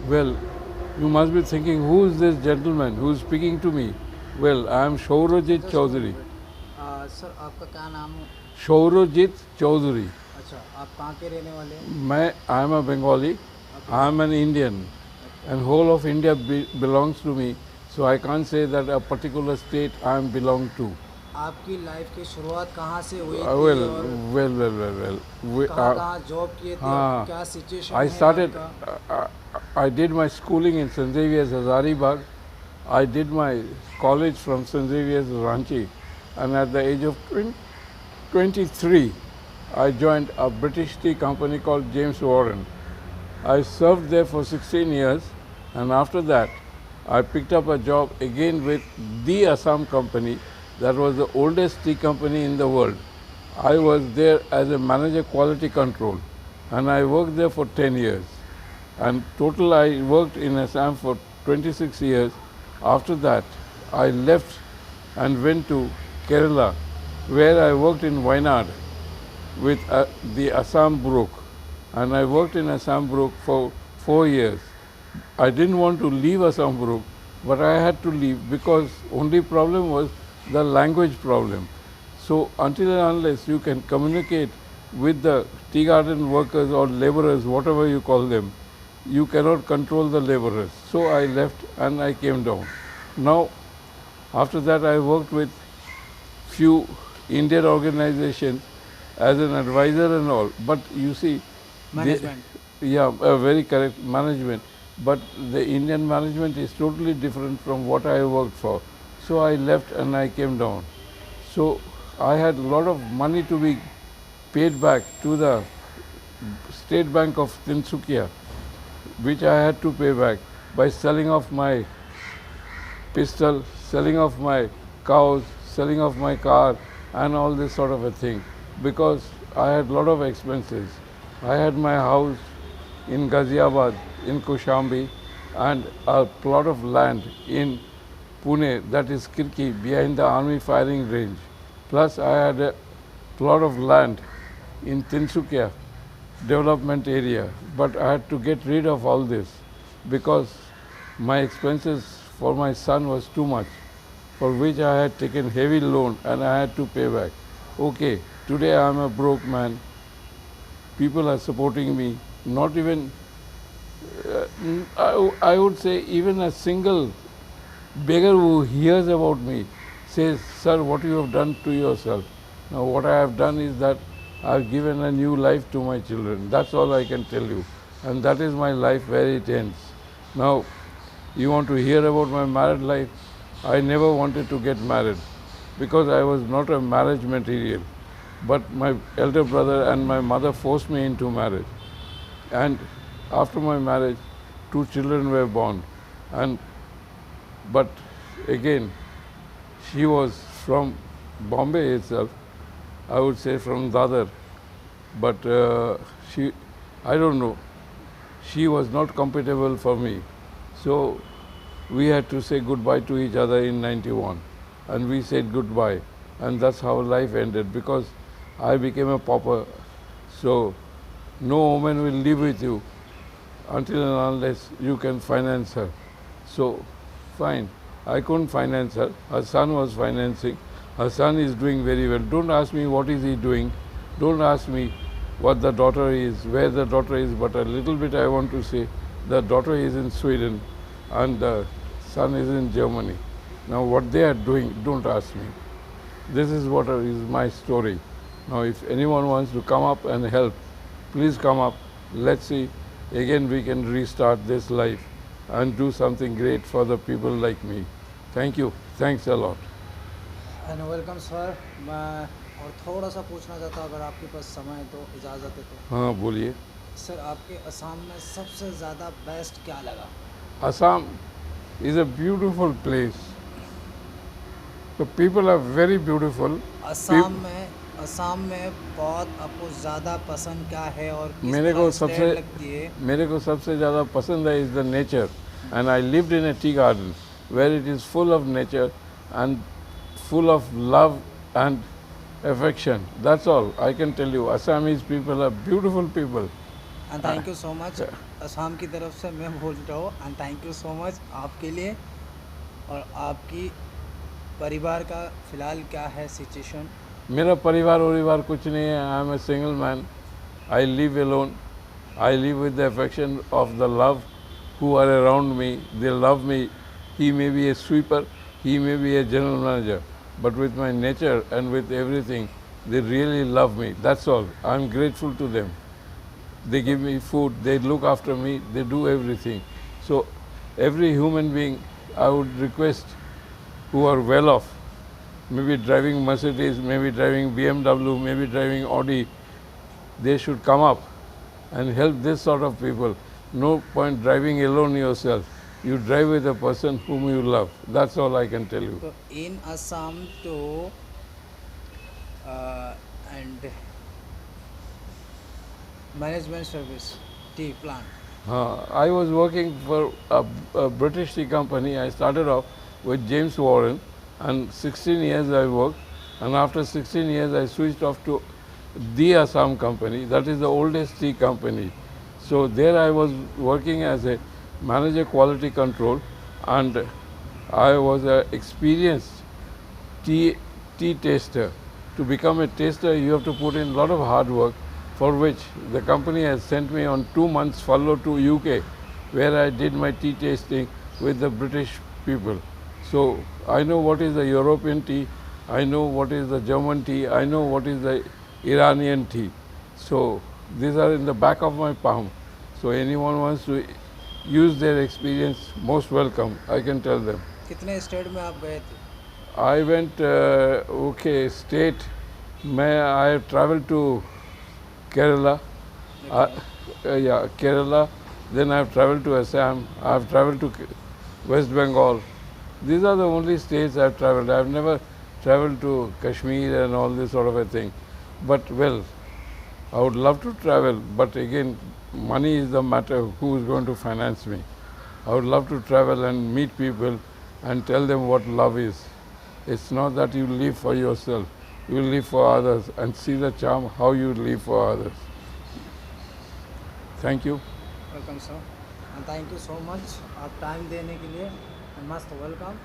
Well, you must be thinking, who is this gentleman who is speaking to me? Well, I am Shaurajit Just hold Chaudhary. it. Sir आपका क्या नाम है? Shaurajit Chaudhary. अच्छा, आप कहाँ के रहने वाले हैं? I am a Bengali. I am an Indian. And whole of India belongs to me. So I can't say that a particular state I am belong to. आपकी लाइफ की शुरुआत कहाँ से हुई थी Well, और well. कहाँ कहाँ जॉब किए थे? हाँ, क्या सिचुएशन I है started, आपका? I did my schooling in St. Xavier's Hazaribagh. I did my college from St. Xavier's Ranchi. And at the age of 23, I joined a British tea company called James Warren. I served there for 16 years, and after that, I picked up a job again with the Assam company, that was the oldest tea company in the world. I was there as a manager quality control, and I worked there for 10 years. And total, I worked in Assam for 26 years. After that, I left and went to Kerala, where I worked in Wayanad with the Assam Brook. And I worked in Assam Brook for 4 years. I didn't want to leave Assam Brook, but I had to leave because only problem was the language problem. So until and unless you can communicate with the tea garden workers or laborers, whatever you call them, you cannot control the laborers. So I left and I came down. Now, after that I worked with few Indian organizations as an advisor and all. But you see, Management. very correct management. But the Indian management is totally different from what I worked for. So I left and I came down. So I had a lot of money to be paid back to the State Bank of Tinsukia, which I had to pay back by selling off my pistol, selling off my cows, selling off my car, and all this sort of a thing, because I had a lot of expenses. I had my house in Ghaziabad, in Kushambi, and a plot of land in Pune, that is Kirki, behind the army firing range. Plus, I had a plot of land in Tinsukia development area, but I had to get rid of all this because my expenses for my son was too much, for which I had taken heavy loan and I had to pay back. Okay, today I am a broke man. People are supporting me. Not even, I would say, even a single beggar who hears about me says, "Sir, what you have done to yourself." Now, what I have done is that I have given a new life to my children. That's all I can tell you. And that is my life where it ends. Now, you want to hear about my married life? I never wanted to get married because I was not a marriage material. But my elder brother and my mother forced me into marriage. And after my marriage, 2 children were born. But again, she was from Bombay itself, I would say from Dadar. But I don't know, she was not compatible for me. So we had to say goodbye to each other in 91. And we said goodbye. And that's how life ended, because I became a pauper. So no woman will live with you until and unless you can finance her. So fine, I couldn't finance her. Her son was financing. Her son is doing very well. Don't ask me what is he doing. Don't ask me what the daughter is, where the daughter is, but a little bit I want to say. The daughter is in Sweden and the son is in Germany. Now what they are doing, don't ask me. This is what is my story. Now if anyone wants to come up and help, please come up. Let's see, again we can restart this life and do something great for the people like me. Thank you. Thanks a lot. And welcome sir. मैं और थोड़ा सा पूछना चाहता हूँ, अगर आपके पास समय है तो, इजाज़त है तो। हाँ बोलिए। सर, आपके असम में सबसे ज़्यादा बेस्ट क्या लगा? Assam is a beautiful place. The people are very beautiful. Assam में बहुत आपको ज़्यादा पसंद क्या है और किस मेरे तरह को की सबसे स्टाइल लगती है? मेरे को सबसे ज़्यादा पसंद है is the nature, and I lived in a tea garden where it is full of nature and full of love and affection. That's all I can tell you. Assamese people are beautiful people. And thank you so much Assam की तरफ से मैं बोल रहा हूँ and thank you so much आपके लिए। और आपकी परिवार का फ़िलहाल क्या है सिचुएशन? मेरा परिवार वरिवार कुछ नहीं है. I am a single man. I live alone. I live with the affection of the love who are around me. They love me. He may be a sweeper, he may be a general manager, but with my nature and with everything, they really love me. That's all. I'm grateful to them. They give me food, they look after me, they do everything. So every human being, I would request, who are well off, maybe driving Mercedes, maybe driving BMW, maybe driving Audi, they should come up and help this sort of people. No point driving alone yourself. You drive with a person whom you love. That's all I can tell you. So in Assam to and management service tea plant. I was working for a British tea company. I started off with James Warren, and 16 years I worked. And after 16 years, I switched off to the Assam company. That is the oldest tea company. So there I was working as a manager quality control, and I was an experienced tea taster. To become a taster, you have to put in a lot of hard work, for which the company has sent me on 2 months furlough to UK, where I did my tea tasting with the British people. So I know what is the European tea, I know what is the German tea, I know what is the Iranian tea. So these are in the back of my palm. So anyone wants to use their experience, most welcome, I can tell them. कितने state में आप गए थे? I went, state. I have traveled to Kerala. Yeah, Kerala. Then I have traveled to Assam. I have traveled to West Bengal. These are the only states I have traveled. I have never traveled to Kashmir and all this sort of a thing. But well, I would love to travel, but again, money is the matter. Who is going to finance me? I would love to travel and meet people and tell them what love is. It's not that you live for yourself. You live for others and see the charm how you live for others. Thank you. Welcome sir and thank you so much आप time देने के लिए मस्त welcome.